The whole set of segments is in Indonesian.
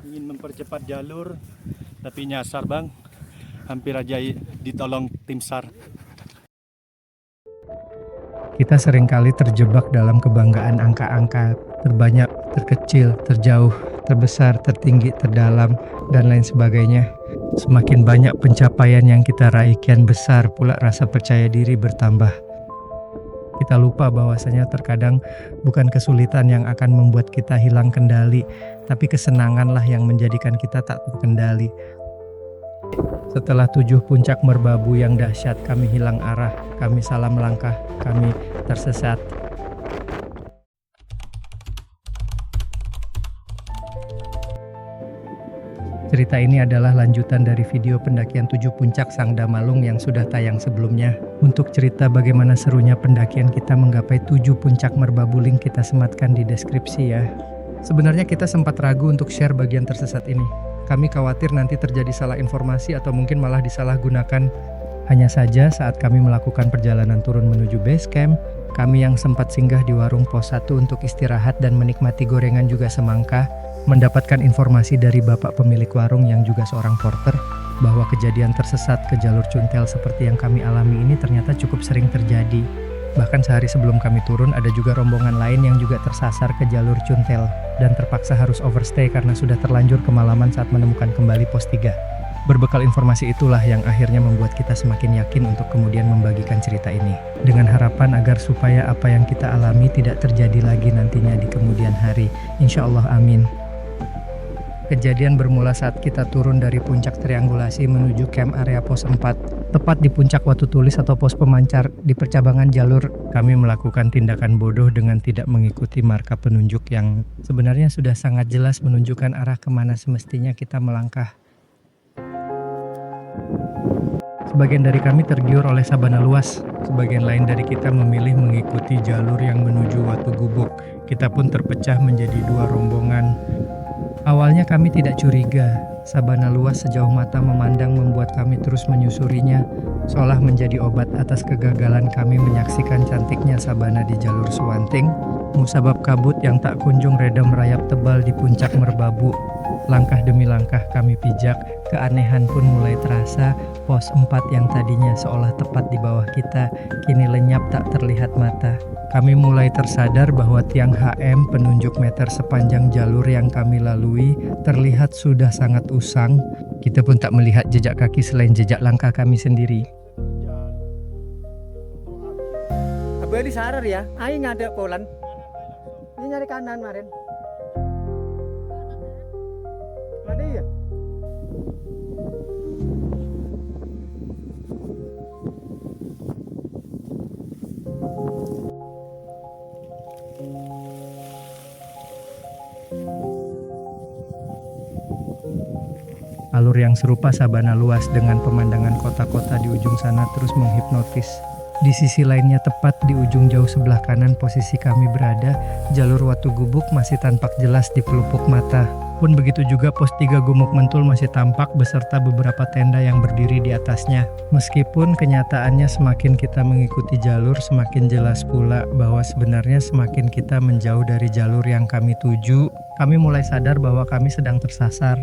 ingin mempercepat jalur tapi nyasar bang, hampir aja ditolong tim SAR. Kita seringkali terjebak dalam kebanggaan angka-angka terbanyak, terkecil, terjauh, terbesar, tertinggi, terdalam, dan lain sebagainya. Semakin banyak pencapaian yang kita raih, kian besar pula rasa percaya diri bertambah. Kita lupa bahwasanya terkadang bukan kesulitan yang akan membuat kita hilang kendali, tapi kesenanganlah yang menjadikan kita tak terkendali. Setelah 7 puncak merbabu yang dahsyat, kami hilang arah, kami salah melangkah, kami tersesat. Cerita ini adalah lanjutan dari video pendakian 7 puncak Sang Damalung yang sudah tayang sebelumnya. Untuk cerita bagaimana serunya pendakian kita menggapai 7 puncak merbabu, link kita sematkan di deskripsi ya. Sebenarnya kita sempat ragu untuk share bagian tersesat ini. Kami khawatir nanti terjadi salah informasi atau mungkin malah disalahgunakan. Hanya saja saat kami melakukan perjalanan turun menuju base camp, kami yang sempat singgah di warung pos 1 untuk istirahat dan menikmati gorengan juga semangka, mendapatkan informasi dari bapak pemilik warung yang juga seorang porter, bahwa kejadian tersesat ke jalur Cuntel seperti yang kami alami ini ternyata cukup sering terjadi. Bahkan sehari sebelum kami turun ada juga rombongan lain yang juga tersasar ke jalur Cuntel dan terpaksa harus overstay karena sudah terlanjur kemalaman saat menemukan kembali pos 3. Berbekal informasi itulah yang akhirnya membuat kita semakin yakin untuk kemudian membagikan cerita ini. Dengan harapan agar supaya apa yang kita alami tidak terjadi lagi nantinya di kemudian hari. Insya Allah amin. Kejadian bermula saat kita turun dari puncak triangulasi menuju camp area pos 4. Tepat di puncak Watu Tulis atau pos pemancar di percabangan jalur, kami melakukan tindakan bodoh dengan tidak mengikuti marka penunjuk yang sebenarnya sudah sangat jelas menunjukkan arah kemana semestinya kita melangkah. Sebagian dari kami tergiur oleh sabana luas, sebagian lain dari kita memilih mengikuti jalur yang menuju Watu Gubuk. Kita pun terpecah menjadi 2 rombongan. Awalnya kami tidak curiga, sabana luas sejauh mata memandang membuat kami terus menyusurinya, seolah menjadi obat atas kegagalan kami menyaksikan cantiknya sabana di jalur Suwanting, musabab kabut yang tak kunjung reda merayap tebal di puncak merbabu. Langkah demi langkah kami pijak, keanehan pun mulai terasa. Pos 4 yang tadinya seolah tepat di bawah kita, kini lenyap tak terlihat mata. Kami mulai tersadar bahwa tiang HM penunjuk meter sepanjang jalur yang kami lalui terlihat sudah sangat usang. Kita pun tak melihat jejak kaki selain jejak langkah kami sendiri. Abeli sarar ya, aing ngadek polan. Ini nyari kanan kemarin. Ada ya? Alur yang serupa sabana luas dengan pemandangan kota-kota di ujung sana terus menghipnotis. Di sisi lainnya tepat di ujung jauh sebelah kanan posisi kami berada, jalur Watu Gubuk masih tampak jelas di pelupuk mata. Pun begitu juga pos 3 Gumuk Mentul masih tampak beserta beberapa tenda yang berdiri di atasnya. Meskipun kenyataannya semakin kita mengikuti jalur, semakin jelas pula bahwa sebenarnya semakin kita menjauh dari jalur yang kami tuju, kami mulai sadar bahwa kami sedang tersasar.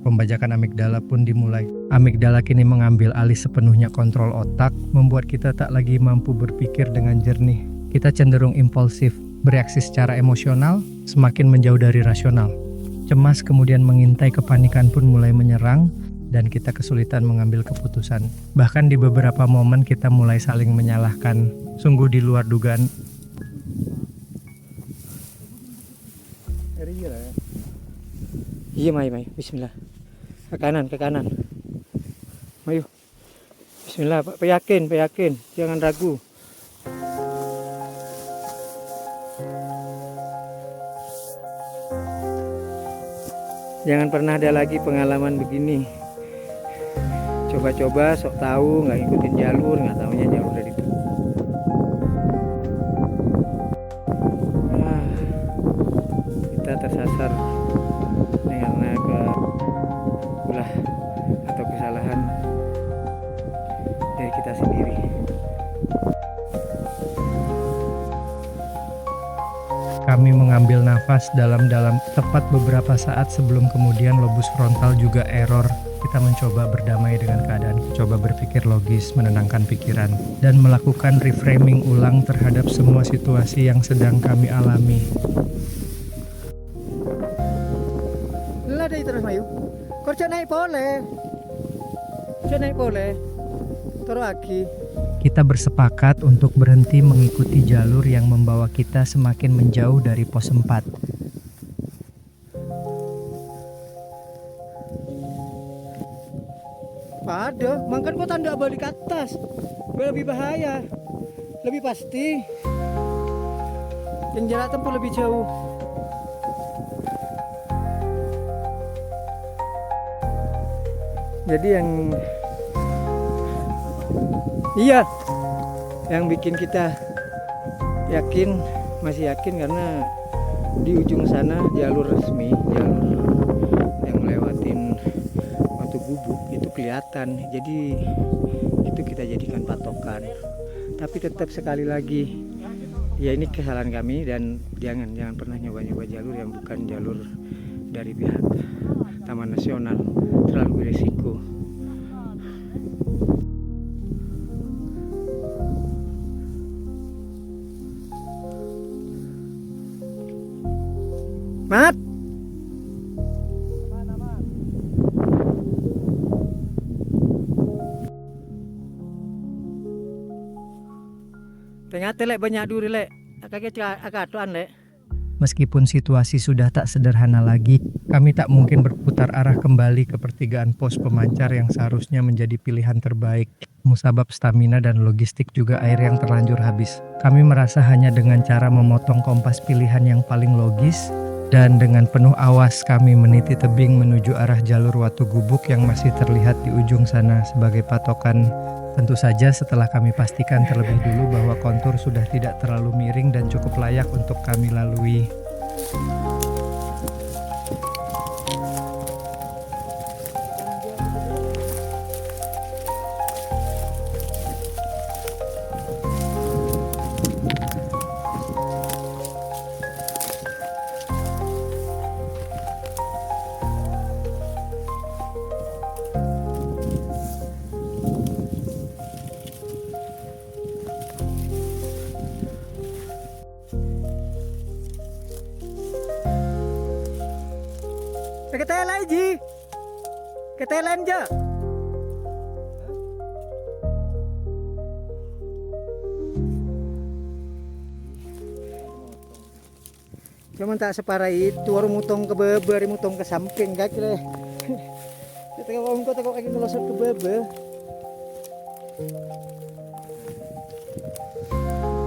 Pembajakan amigdala pun dimulai. Amigdala kini mengambil alih sepenuhnya kontrol otak, membuat kita tak lagi mampu berpikir dengan jernih. Kita cenderung impulsif, bereaksi secara emosional, semakin menjauh dari rasional. Cemas kemudian mengintai, kepanikan pun mulai menyerang, dan kita kesulitan mengambil keputusan. Bahkan di beberapa momen kita mulai saling menyalahkan. Sungguh di luar dugaan. Iya, mai. Bismillah. Ke kanan. Ayo. Bismillah, yakin. Jangan ragu. Jangan pernah ada lagi pengalaman begini. Coba-coba sok tahu, nggak ngikutin jalur, nggak taunya jalur dari itu. Kita tersasar karena ulah atau kesalahan dari kita sendiri. nafas dalam-dalam tepat beberapa saat sebelum kemudian lobus frontal juga error. Kita mencoba berdamai dengan keadaan, coba berpikir logis, menenangkan pikiran, dan melakukan reframing ulang terhadap semua situasi yang sedang kami alami. Lah dari terus Mayu. Kerja naik boleh. Kerja naik boleh. Terus lagi. Kita bersepakat untuk berhenti mengikuti jalur yang membawa kita semakin menjauh dari pos 4. Ada, makan kau tanda balik ke atas. Lebih bahaya. Lebih pasti. Yang jarak tempuh lebih jauh. Jadi yang bikin kita masih yakin karena di ujung sana jalur resmi, jalur yang melewatin Watu Gubuk itu kelihatan. Jadi itu kita jadikan patokan. Tapi tetap sekali lagi, ya ini kesalahan kami dan jangan pernah nyoba-nyoba jalur yang bukan jalur dari pihak Taman Nasional, terlalu berisiko. Mat. Tengah telek banyak duri lek. Akatuan lek. Meskipun situasi sudah tak sederhana lagi, kami tak mungkin berputar arah kembali ke pertigaan pos pemancar yang seharusnya menjadi pilihan terbaik. Musabab stamina dan logistik juga air yang terlanjur habis. Kami merasa hanya dengan cara memotong kompas pilihan yang paling logis, dan dengan penuh awas kami meniti tebing menuju arah jalur Watu Gubuk yang masih terlihat di ujung sana sebagai patokan. Tentu saja setelah kami pastikan terlebih dulu bahwa kontur sudah tidak terlalu miring dan cukup layak untuk kami lalui. Ketelan ji. Ketelan je. Cuman tak separah itu, orang mutong ke bebe, mutong ke samping kaki leh. Kita orang kau tengok kaki ngelosot ke bebe.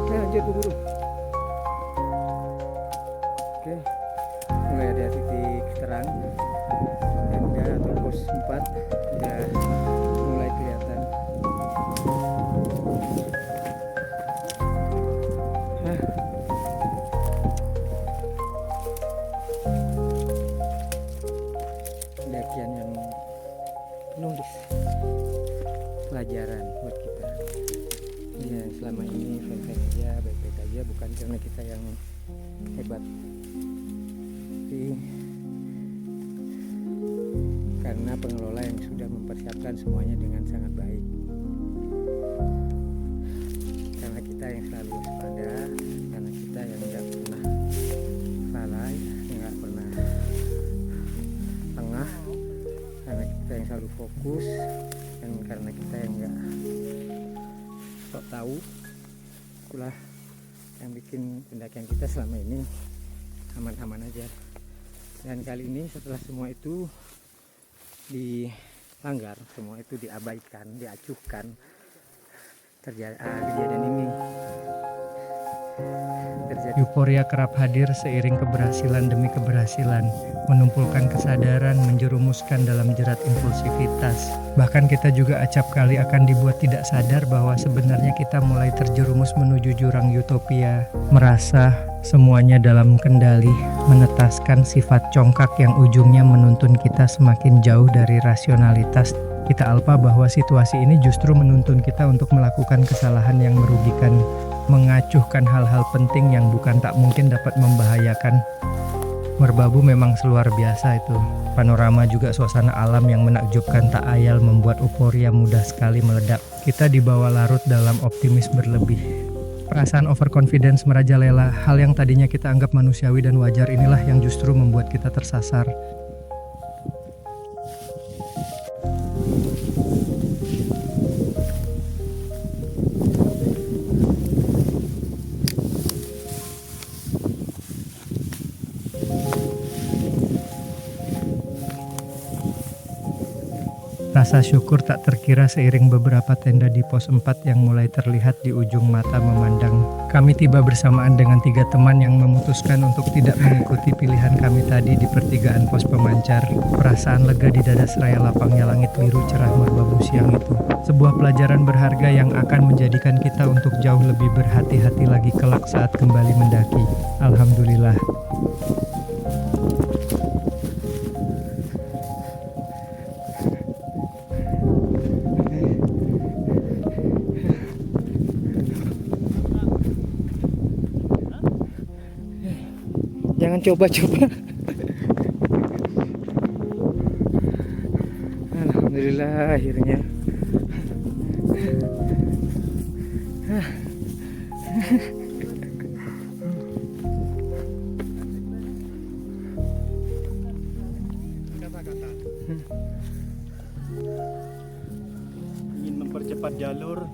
Lanjut buru. Oke. Mulai ada titik terang. Tenda atau pos 4 sudah mulai kelihatan. Pendakian yang penuh pelajaran buat kita. Ya, selama ini baik-baik aja, baik-baik aja, bukan karena kita yang hebat, tapi karena pengelola yang sudah mempersiapkan semuanya dengan sangat baik. Karena kita yang selalu waspada, karena kita yang tidak pernah lalai, nggak pernah lengah, karena kita yang selalu fokus, dan karena kita yang nggak sok tahu. Itulah yang bikin pendakian kita selama ini aman-aman aja. Dan kali ini setelah semua itu dilanggar, semua itu diabaikan, diacuhkan, terjadi kejadian ini terjadi. Euforia kerap hadir seiring keberhasilan demi keberhasilan, menumpulkan kesadaran, menjerumuskan dalam jerat impulsivitas. Bahkan kita juga acap kali akan dibuat tidak sadar bahwa sebenarnya kita mulai terjerumus menuju jurang utopia, merasa semuanya dalam kendali, menetaskan sifat congkak yang ujungnya menuntun kita semakin jauh dari rasionalitas. Kita alpa bahwa situasi ini justru menuntun kita untuk melakukan kesalahan yang merugikan, mengacuhkan hal-hal penting yang bukan tak mungkin dapat membahayakan. Merbabu memang luar biasa itu. Panorama juga suasana alam yang menakjubkan tak ayal membuat euforia mudah sekali meledak. Kita dibawa larut dalam optimis berlebih. Perasaan overconfidence merajalela, hal yang tadinya kita anggap manusiawi dan wajar inilah yang justru membuat kita tersasar. Rasa syukur tak terkira seiring beberapa tenda di pos 4 yang mulai terlihat di ujung mata memandang. Kami tiba bersamaan dengan 3 teman yang memutuskan untuk tidak mengikuti pilihan kami tadi di pertigaan pos pemancar. Perasaan lega di dada seraya lapangnya langit biru cerah merbabu siang itu. Sebuah pelajaran berharga yang akan menjadikan kita untuk jauh lebih berhati-hati lagi kelak saat kembali mendaki. Alhamdulillah. Jangan coba-coba. Alhamdulillah akhirnya. Ingin mempercepat jalur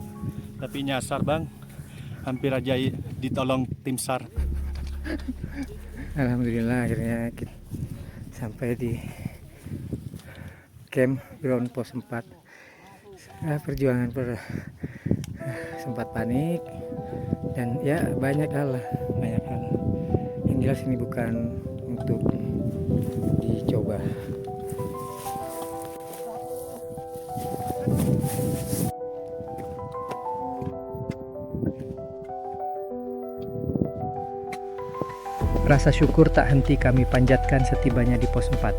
tapi nyasar bang, hampir aja ditolong tim SAR. Alhamdulillah akhirnya kita sampai di camp ground pos 4. Perjuangan sempat panik dan ya banyak hal. Yang jelas ini bukan untuk dicoba. Rasa syukur tak henti kami panjatkan setibanya di pos 4.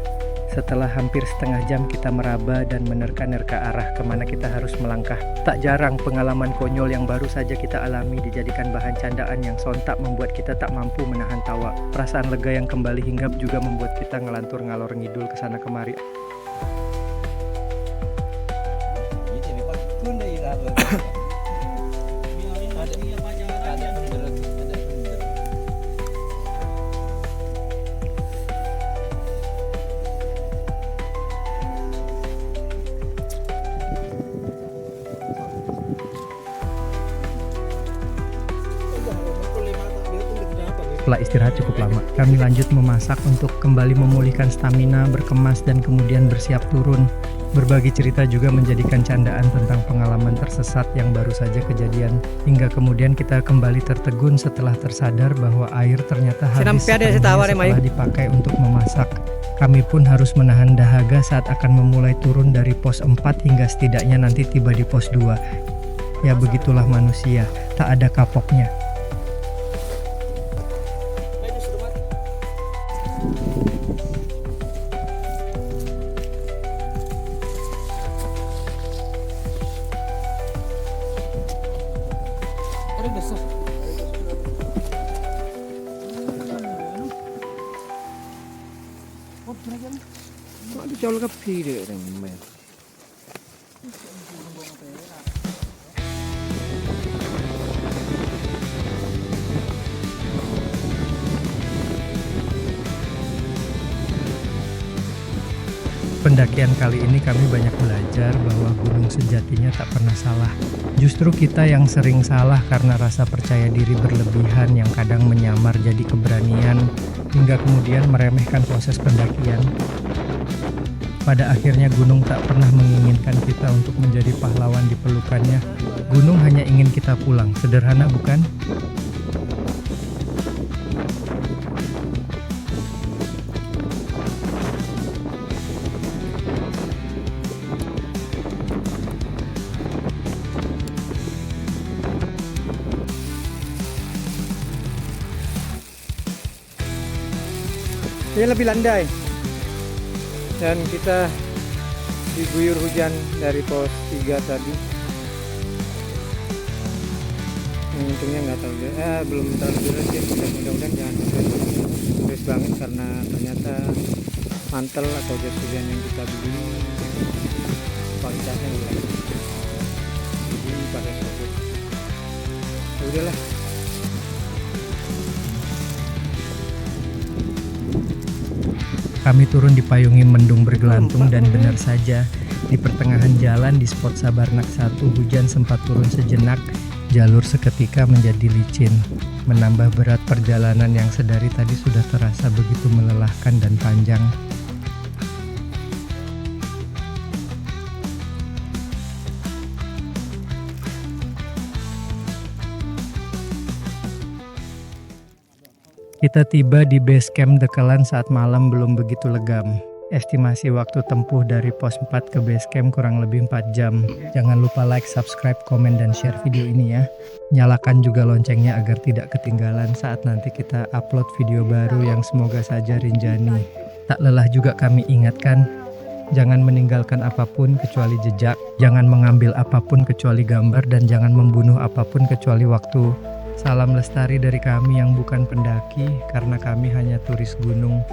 Setelah hampir setengah jam kita meraba dan menerka-nerka arah kemana kita harus melangkah. Tak jarang pengalaman konyol yang baru saja kita alami dijadikan bahan candaan yang sontak membuat kita tak mampu menahan tawa. Perasaan lega yang kembali hinggap juga membuat kita ngelantur ngalor ngidul kesana kemari. Setelah istirahat cukup lama, kami lanjut memasak untuk kembali memulihkan stamina, berkemas, dan kemudian bersiap turun. Berbagi cerita juga menjadikan candaan tentang pengalaman tersesat yang baru saja kejadian. Hingga kemudian kita kembali tertegun setelah tersadar bahwa air ternyata habis setelah dipakai untuk memasak. Kami pun harus menahan dahaga saat akan memulai turun dari pos 4 hingga setidaknya nanti tiba di pos 2. Ya begitulah manusia, tak ada kapoknya. Chol gấp phi để thành mềm. Pendakian kali ini kami banyak belajar bahwa gunung sejatinya tak pernah salah. Justru kita yang sering salah karena rasa percaya diri berlebihan yang kadang menyamar jadi keberanian hingga kemudian meremehkan proses pendakian. Pada akhirnya gunung tak pernah menginginkan kita untuk menjadi pahlawan di pelukannya. Gunung hanya ingin kita pulang. Sederhana bukan? Dia lebih landai. Dan kita diguyur hujan dari pos 3 tadi. Untungnya nggak terlalu belum terlalu deras ya. Mudah-mudahan jangan hujan. miris banget karena ternyata mantel atau jas hujan yang kita beli kualitasnya jelek, jadi pakai sobek. Ya udahlah. Kami turun dipayungi mendung bergelantung dan benar saja di pertengahan jalan di spot Sabarnak 1 hujan sempat turun sejenak. Jalur seketika menjadi licin, menambah berat perjalanan yang sedari tadi sudah terasa begitu melelahkan dan panjang. Kita tiba di base camp Dekelan saat malam belum begitu legam. Estimasi waktu tempuh dari pos 4 ke base camp kurang lebih 4 jam. Jangan lupa like, subscribe, komen, dan share video ini ya. Nyalakan juga loncengnya agar tidak ketinggalan saat nanti kita upload video baru yang semoga saja rinjani. Tak lelah juga kami ingatkan, jangan meninggalkan apapun kecuali jejak, jangan mengambil apapun kecuali gambar, dan jangan membunuh apapun kecuali waktu. Salam lestari dari kami yang bukan pendaki, karena kami hanya turis gunung.